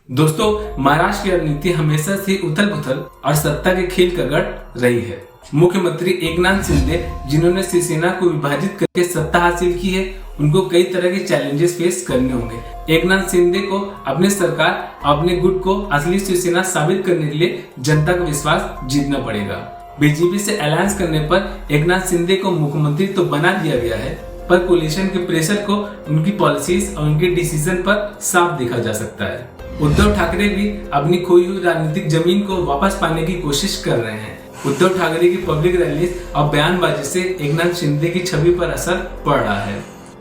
दोस्तों, महाराष्ट्र की राजनीति हमेशा से उथल पुथल और सत्ता के खेल का गढ़ रही है। मुख्यमंत्री एकनाथ शिंदे, जिन्होंने शिवसेना को विभाजित करके सत्ता हासिल की है, उनको कई तरह के चैलेंजेस फेस करने होंगे। एकनाथ शिंदे को अपने सरकार, अपने गुट को असली शिवसेना साबित करने के लिए जनता का विश्वास जीतना पड़ेगा। बीजेपी से अलायंस करने पर एकनाथ शिंदे को मुख्यमंत्री तो बना दिया गया है, पर कोलिशन के प्रेशर को उनकी पॉलिसीज और उनके डिसीजन पर साफ देखा जा सकता है। उद्धव ठाकरे भी अपनी खोई हुई राजनीतिक जमीन को वापस पाने की कोशिश कर रहे हैं। उद्धव ठाकरे की पब्लिक रैलीज और बयानबाजी से एकनाथ शिंदे की छवि पर असर पड़ रहा है।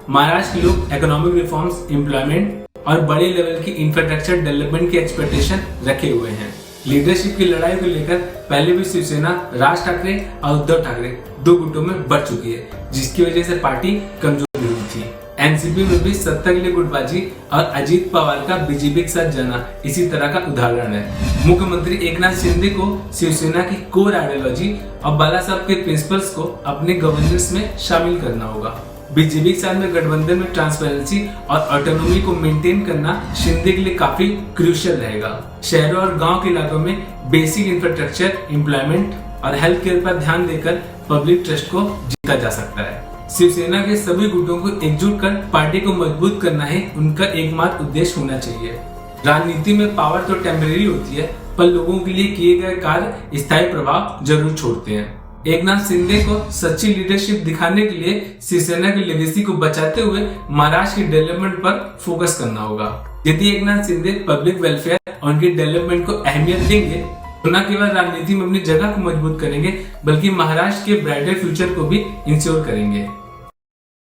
महाराष्ट्र के लोग इकोनॉमिक रिफॉर्म्स, एम्प्लॉयमेंट और बड़े लेवल की इंफ्रास्ट्रक्चर डेवलपमेंट की एक्सपेक्टेशन रखे हुए हैं। लीडरशिप की लड़ाई को लेकर पहले भी शिवसेना राज ठाकरे और उद्धव ठाकरे दो गुटों में बढ़ चुकी है, जिसकी वजह से पार्टी कमजोर हुई थी। एनसीपी में भी सत्ता के लिए गुटबाजी और अजीत पवार का बीजेपी के साथ जाना इसी तरह का उदाहरण है। मुख्यमंत्री एकनाथ शिंदे को शिवसेना की कोर आइडियोलॉजी और बाला साहब के प्रिंसिपल्स को अपने गवर्नेंस में शामिल करना होगा। बीजेपी के साथ में गठबंधन में ट्रांसपेरेंसी और ऑटोनॉमी को मेंटेन करना शिंदे के लिए काफी क्रूशियल रहेगा। शहरों और गांव के इलाकों में बेसिक इंफ्रास्ट्रक्चर, एम्प्लॉयमेंट और हेल्थ केयर पर ध्यान देकर पब्लिक ट्रस्ट को जीता जा सकता है। शिवसेना के सभी गुटों को एकजुट कर पार्टी को मजबूत करना है उनका एकमात्र उद्देश्य होना चाहिए। राजनीति में पावर तो टेम्परेरी होती है, पर लोगों के लिए किए गए कार्य स्थायी प्रभाव जरूर छोड़ते हैं। एकनाथ शिंदे को सच्ची लीडरशिप दिखाने के लिए शिवसेना की लेगेसी को बचाते हुए महाराष्ट्र की डेवलपमेंट पर फोकस करना होगा। यदि एकनाथ शिंदे पब्लिक वेलफेयर और उनकी डेवलपमेंट को अहमियत देंगे तो न केवल राजनीति में अपनी जगह को मजबूत करेंगे, बल्कि महाराष्ट्र के ब्राइटर फ्यूचर को भी इंश्योर करेंगे।